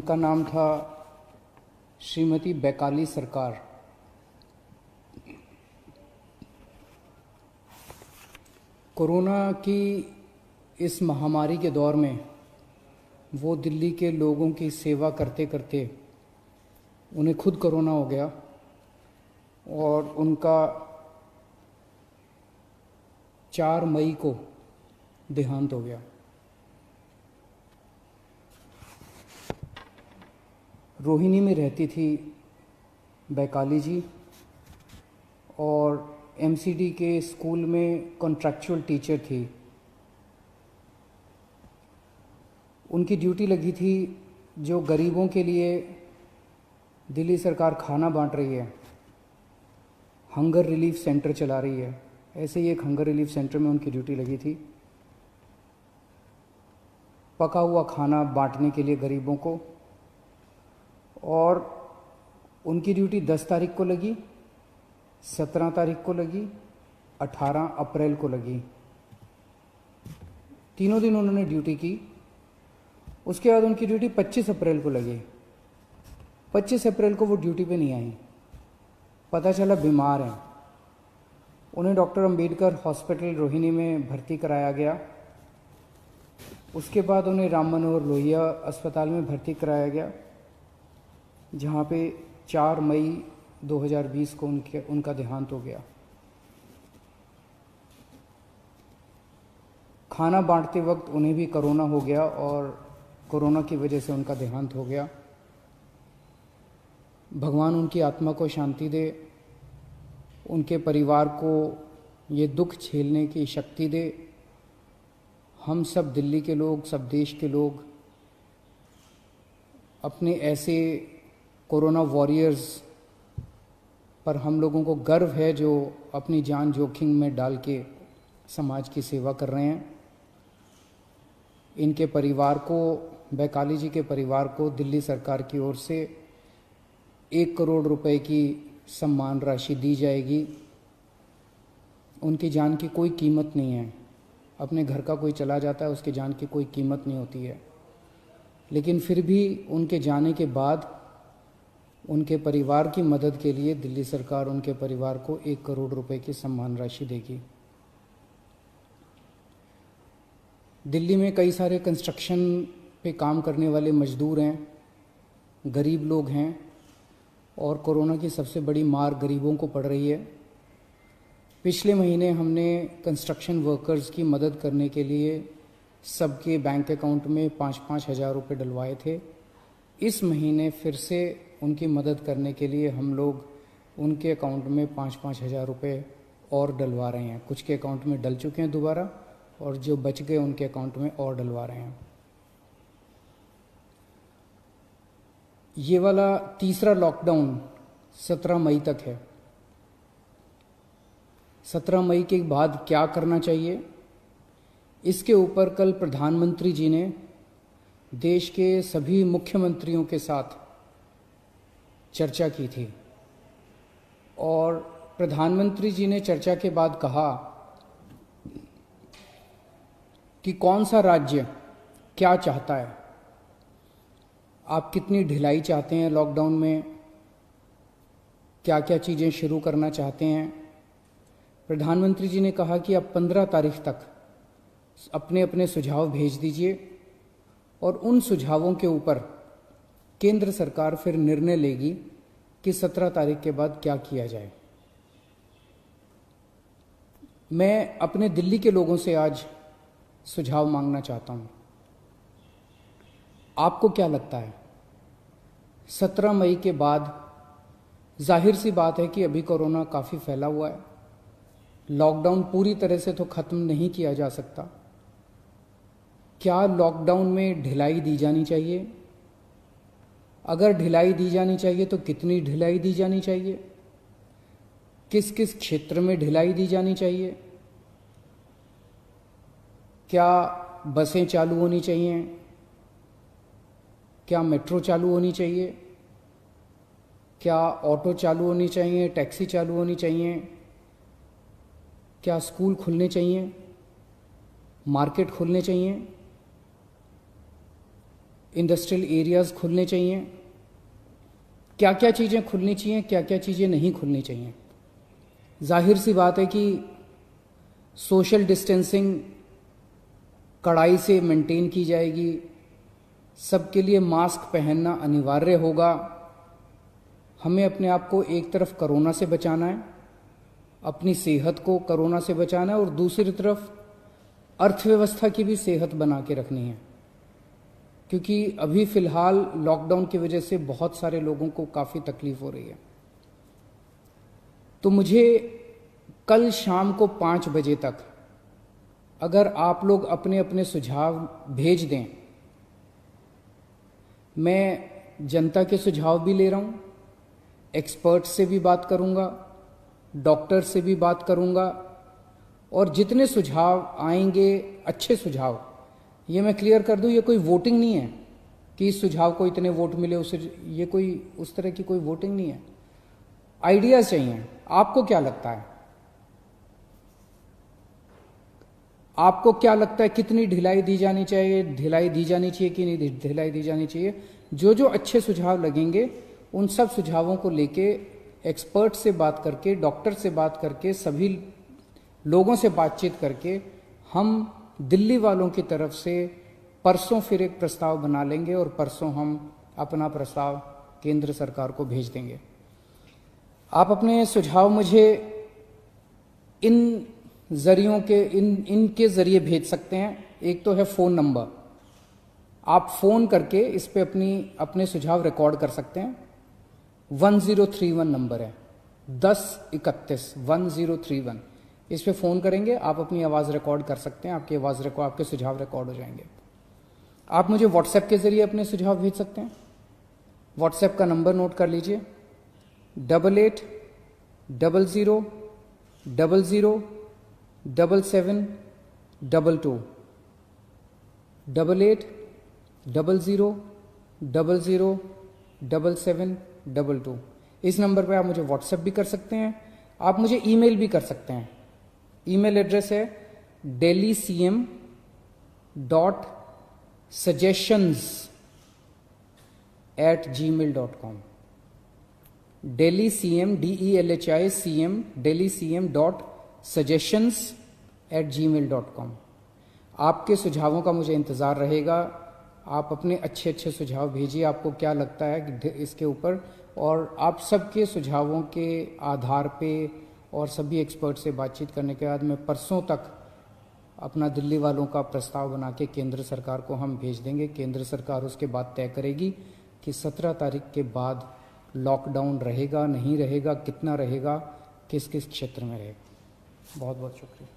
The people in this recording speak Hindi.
उनका नाम था श्रीमती बैकाली सरकार। कोरोना की इस महामारी के दौर में वो दिल्ली के लोगों की सेवा करते करते उन्हें खुद कोरोना हो गया और उनका 4 मई को देहांत हो गया। रोहिणी में रहती थी बैकाली जी और एमसीडी के स्कूल में कॉन्ट्रैक्चुअल टीचर थी। उनकी ड्यूटी लगी थी जो गरीबों के लिए दिल्ली सरकार खाना बांट रही है, हंगर रिलीफ सेंटर चला रही है, ऐसे ही एक हंगर रिलीफ सेंटर में उनकी ड्यूटी लगी थी, पका हुआ खाना बांटने के लिए गरीबों को। और उनकी ड्यूटी 10 तारीख को लगी, 17 तारीख को लगी, 18 अप्रैल को लगी। तीनों दिन उन्होंने ड्यूटी की। उसके बाद उनकी ड्यूटी 25 अप्रैल को लगी। 25 अप्रैल को वो ड्यूटी पे नहीं आई, पता चला बीमार हैं। उन्हें डॉक्टर अंबेडकर हॉस्पिटल रोहिणी में भर्ती कराया गया। उसके बाद उन्हें राम मनोहर लोहिया अस्पताल में भर्ती कराया गया, जहाँ पे 4 मई 2020 को उनका देहांत हो गया। खाना बांटते वक्त उन्हें भी कोरोना हो गया और कोरोना की वजह से उनका देहांत हो गया। भगवान उनकी आत्मा को शांति दे, उनके परिवार को ये दुख झेलने की शक्ति दे। हम सब दिल्ली के लोग, सब देश के लोग अपने ऐसे कोरोना वॉरियर्स पर हम लोगों को गर्व है जो अपनी जान जोखिम में डाल के समाज की सेवा कर रहे हैं। इनके परिवार को, बैकाली जी के परिवार को दिल्ली सरकार की ओर से 1 करोड़ रुपए की सम्मान राशि दी जाएगी। उनकी जान की कोई कीमत नहीं है। अपने घर का कोई चला जाता है, उसकी जान की कोई कीमत नहीं होती है, लेकिन फिर भी उनके जाने के बाद उनके परिवार की मदद के लिए दिल्ली सरकार उनके परिवार को 1 करोड़ रुपए की सम्मान राशि देगी। दिल्ली में कई सारे कंस्ट्रक्शन पे काम करने वाले मजदूर हैं, गरीब लोग हैं और कोरोना की सबसे बड़ी मार गरीबों को पड़ रही है। पिछले महीने हमने कंस्ट्रक्शन वर्कर्स की मदद करने के लिए सबके बैंक अकाउंट में 5-5 हज़ार रुपये डलवाए थे। इस महीने फिर से उनकी मदद करने के लिए हम लोग उनके अकाउंट में 5-5 हज़ार रुपये और डलवा रहे हैं। कुछ के अकाउंट में डल चुके हैं दोबारा, और जो बच गए उनके अकाउंट में और डलवा रहे हैं। ये वाला तीसरा लॉकडाउन 17 मई तक है। 17 मई के बाद क्या करना चाहिए, इसके ऊपर कल प्रधानमंत्री जी ने देश के सभी मुख्यमंत्रियों के साथ चर्चा की थी और प्रधानमंत्री जी ने चर्चा के बाद कहा कि कौन सा राज्य क्या चाहता है, आप कितनी ढिलाई चाहते हैं लॉकडाउन में, क्या क्या चीज़ें शुरू करना चाहते हैं। प्रधानमंत्री जी ने कहा कि आप 15 तारीख तक अपने अपने सुझाव भेज दीजिए और उन सुझावों के ऊपर केंद्र सरकार फिर निर्णय लेगी कि 17 तारीख के बाद क्या किया जाए। मैं अपने दिल्ली के लोगों से आज सुझाव मांगना चाहता हूं। आपको क्या लगता है 17 मई के बाद? जाहिर सी बात है कि अभी कोरोना काफ़ी फैला हुआ है, लॉकडाउन पूरी तरह से तो ख़त्म नहीं किया जा सकता। क्या लॉकडाउन में ढिलाई दी जानी चाहिए? अगर ढिलाई दी जानी चाहिए तो कितनी ढिलाई दी जानी चाहिए? किस किस क्षेत्र में ढिलाई दी जानी चाहिए? क्या बसें चालू होनी चाहिए? क्या मेट्रो चालू होनी चाहिए? क्या ऑटो चालू होनी चाहिए? टैक्सी चालू होनी चाहिए? क्या स्कूल खुलने चाहिए? मार्केट खुलने चाहिए? इंडस्ट्रियल एरियाज़ खुलने चाहिए, क्या क्या चीज़ें खुलनी चाहिए, क्या क्या चीज़ें नहीं खुलनी चाहिए। जाहिर सी बात है कि सोशल डिस्टेंसिंग कड़ाई से मेंटेन की जाएगी, सबके लिए मास्क पहनना अनिवार्य होगा। हमें अपने आप को एक तरफ कोरोना से बचाना है, अपनी सेहत को कोरोना से बचाना है, और दूसरी तरफ अर्थव्यवस्था की भी सेहत बना के रखनी है, क्योंकि अभी फ़िलहाल लॉकडाउन की वजह से बहुत सारे लोगों को काफ़ी तकलीफ हो रही है। तो मुझे कल शाम को 5 बजे तक अगर आप लोग अपने अपने सुझाव भेज दें, मैं जनता के सुझाव भी ले रहा हूँ, एक्सपर्ट से भी बात करूँगा, डॉक्टर से भी बात करूँगा, और जितने सुझाव आएंगे अच्छे सुझाव, ये मैं क्लियर कर दूँ, ये कोई वोटिंग नहीं है कि इस सुझाव को इतने वोट मिले उसे, ये कोई उस तरह की कोई वोटिंग नहीं है। आइडियाज़ चाहिए। आपको क्या लगता है, आपको क्या लगता है कितनी ढिलाई दी जानी चाहिए, ढिलाई दी जानी चाहिए कि नहीं ढिलाई दी जानी चाहिए? जो जो अच्छे सुझाव लगेंगे उन सब सुझावों को लेके एक्सपर्ट से बात करके, डॉक्टर से बात करके, सभी लोगों से बातचीत करके हम दिल्ली वालों की तरफ से परसों फिर एक प्रस्ताव बना लेंगे, और परसों हम अपना प्रस्ताव केंद्र सरकार को भेज देंगे। आप अपने सुझाव मुझे इन जरियों के इनके जरिए भेज सकते हैं। एक तो है फ़ोन नंबर, आप फ़ोन करके इस पे अपने सुझाव रिकॉर्ड कर सकते हैं। 1031 नंबर है, 1031 1031। इस पे फ़ोन करेंगे, आप अपनी आवाज़ रिकॉर्ड कर सकते हैं, आपकी आवाज़ रिकॉर्ड, आपके सुझाव रिकॉर्ड हो जाएंगे। आप मुझे व्हाट्सएप के ज़रिए अपने सुझाव भेज सकते हैं। व्हाट्सएप का नंबर नोट कर लीजिए, 8800 00 7722, 8800 00 7722। इस नंबर पे आप मुझे व्हाट्सएप भी कर सकते हैं, आप मुझे ईमेल भी कर सकते हैं। ईमेल एड्रेस है delhi.cm.suggestions@gmail.com, delhi.cm.suggestions@gmail.com। आपके सुझावों का मुझे इंतज़ार रहेगा। आप अपने अच्छे अच्छे सुझाव भेजिए, आपको क्या लगता है कि इसके ऊपर, और आप सबके सुझावों के आधार पे और सभी एक्सपर्ट से बातचीत करने के बाद मैं परसों तक अपना दिल्ली वालों का प्रस्ताव बना के केंद्र सरकार को हम भेज देंगे। केंद्र सरकार उसके बाद तय करेगी कि 17 तारीख के बाद लॉकडाउन रहेगा नहीं रहेगा, कितना रहेगा, किस किस क्षेत्र में रहेगा। बहुत बहुत शुक्रिया।